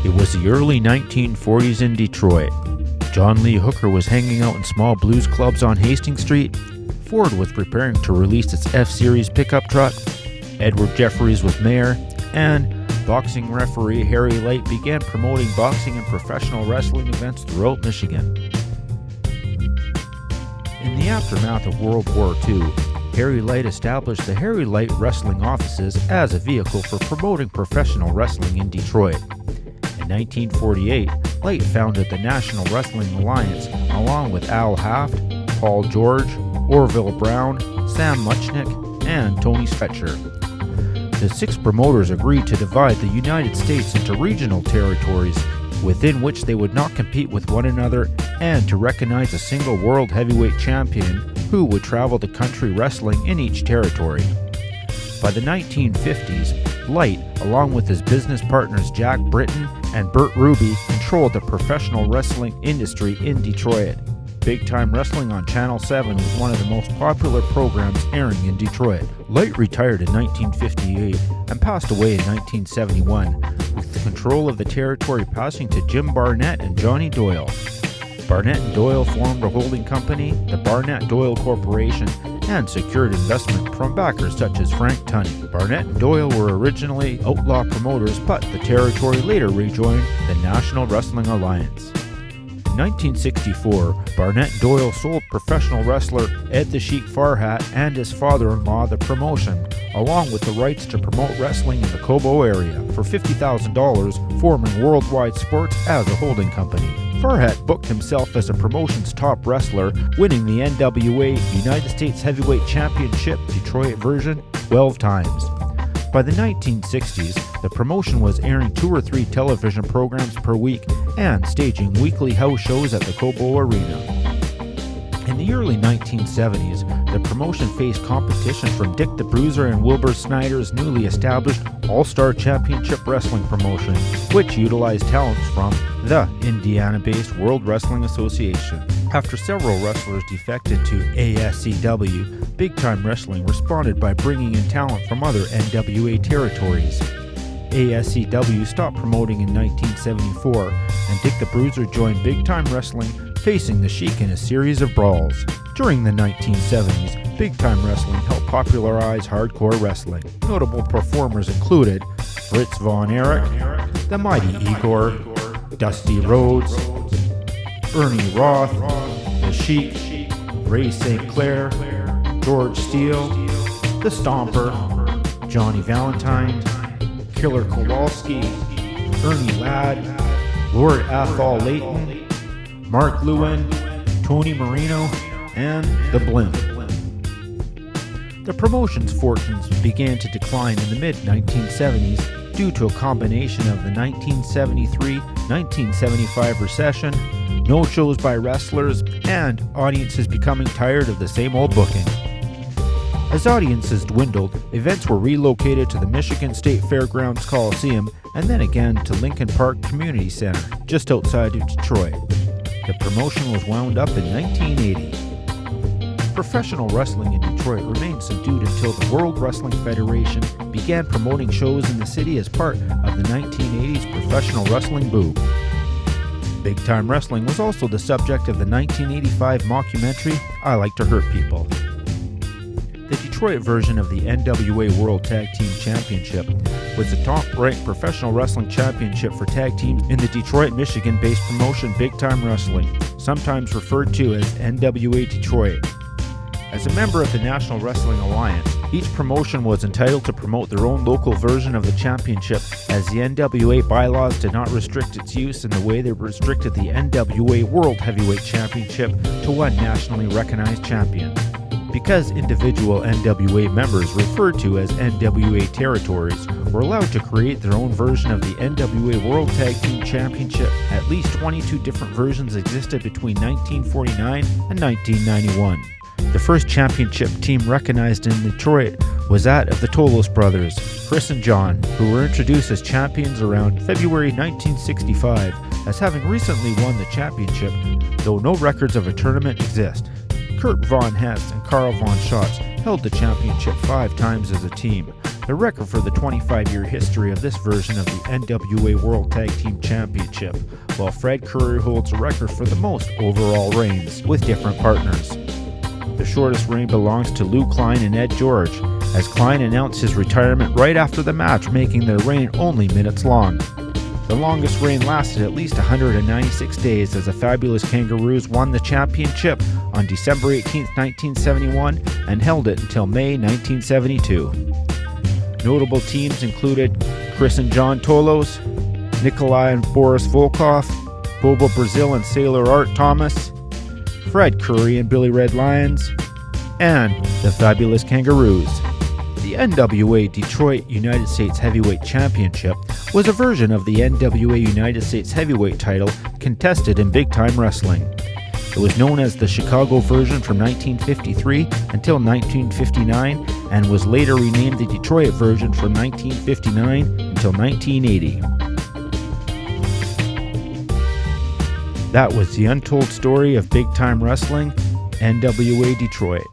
It was the early 1940s in Detroit. John Lee Hooker was hanging out in small blues clubs on Hastings Street. Ford was preparing to release its F-Series pickup truck. Edward Jeffries was mayor, and boxing referee Harry Light began promoting boxing and professional wrestling events throughout Michigan. In the aftermath of World War II, Harry Light established the Harry Light Wrestling offices as a vehicle for promoting professional wrestling in Detroit. In 1948, Light founded the National Wrestling Alliance along with Al Haft, Paul George, Orville Brown, Sam Muchnick, and Tony Stretcher. The 6 promoters agreed to divide the United States into regional territories within which they would not compete with one another, and to recognize a single world heavyweight champion who would travel the country wrestling in each territory. By the 1950s, Light, along with his business partners Jack Britton and Bert Ruby, controlled the professional wrestling industry in Detroit. Big Time Wrestling on Channel 7 was one of the most popular programs airing in Detroit. Light retired in 1958 and passed away in 1971, with the control of the territory passing to Jim Barnett and Johnny Doyle. Barnett and Doyle formed a holding company, the Barnett-Doyle Corporation, and secured investment from backers such as Frank Tunney. Barnett and Doyle were originally outlaw promoters, but the territory later rejoined the National Wrestling Alliance. In 1964, Barnett and Doyle sold professional wrestler Ed the Sheik Farhat and his father-in-law the promotion, along with the rights to promote wrestling in the Cobo area, for $50,000, forming Worldwide Sports as a holding company. Farhat booked himself as a promotion's top wrestler, winning the NWA United States Heavyweight Championship Detroit version 12 times. By the 1960s, the promotion was airing 2 or 3 television programs per week and staging weekly house shows at the Cobo Arena. In the early 1970s, the promotion faced competition from Dick the Bruiser and Wilbur Snyder's newly established All-Star Championship Wrestling promotion, which utilized talents from the Indiana-based World Wrestling Association. After several wrestlers defected to ASCW, Big Time Wrestling responded by bringing in talent from other NWA territories. ASCW stopped promoting in 1974, and Dick the Bruiser joined Big Time Wrestling, facing the Sheik in a series of brawls. During the 1970s, Big Time Wrestling helped popularize hardcore wrestling. Notable performers included Fritz Von Erich, the Mighty Igor, Dusty Rhodes, Ernie Roth, the Sheik, Ray St. Clair, George Steele, the Stomper, Johnny Valentine, Killer Kowalski, Ernie Ladd, Lord Athol Layton, Mark Lewin, Tony Marino, and the Blimp. The promotion's fortunes began to decline in the mid-1970s due to a combination of the 1973-1975 recession, no shows by wrestlers, and audiences becoming tired of the same old booking. As audiences dwindled, events were relocated to the Michigan State Fairgrounds Coliseum and then again to Lincoln Park Community Center, just outside of Detroit. The promotion was wound up in 1980. Professional wrestling in Detroit remained subdued until the World Wrestling Federation began promoting shows in the city as part of the 1980s professional wrestling boom. Big Time Wrestling was also the subject of the 1985 mockumentary I Like to Hurt People. The Detroit version of the NWA World Tag Team Championship was the top-ranked professional wrestling championship for tag teams in the Detroit, Michigan-based promotion Big Time Wrestling, sometimes referred to as NWA Detroit. As a member of the National Wrestling Alliance, each promotion was entitled to promote their own local version of the championship, as the NWA bylaws did not restrict its use in the way they restricted the NWA World Heavyweight Championship to one nationally recognized champion. Because individual NWA members, referred to as NWA territories, were allowed to create their own version of the NWA World Tag Team Championship, at least 22 different versions existed between 1949 and 1991. The first championship team recognized in Detroit was that of the Tolos brothers, Chris and John, who were introduced as champions around February 1965, as having recently won the championship, though no records of a tournament exist. Kurt Von Hess and Carl Von Schatz held the championship 5 times as a team, the record for the 25-year history of this version of the NWA World Tag Team Championship, while Fred Curry holds the record for the most overall reigns with different partners. The shortest reign belongs to Lou Klein and Ed George, as Klein announced his retirement right after the match, making their reign only minutes long. The longest reign lasted at least 196 days, as the Fabulous Kangaroos won the championship on December 18, 1971, and held it until May 1972. Notable teams included Chris and John Tolos, Nikolai and Boris Volkov, Bobo Brazil and Sailor Art Thomas, Fred Curry and Billy Red Lions, and the Fabulous Kangaroos. The NWA Detroit United States Heavyweight Championship was a version of the NWA United States Heavyweight title contested in big-time wrestling. It was known as the Chicago version from 1953 until 1959 and was later renamed the Detroit version from 1959 until 1980. That was the untold story of big-time wrestling, NWA Detroit.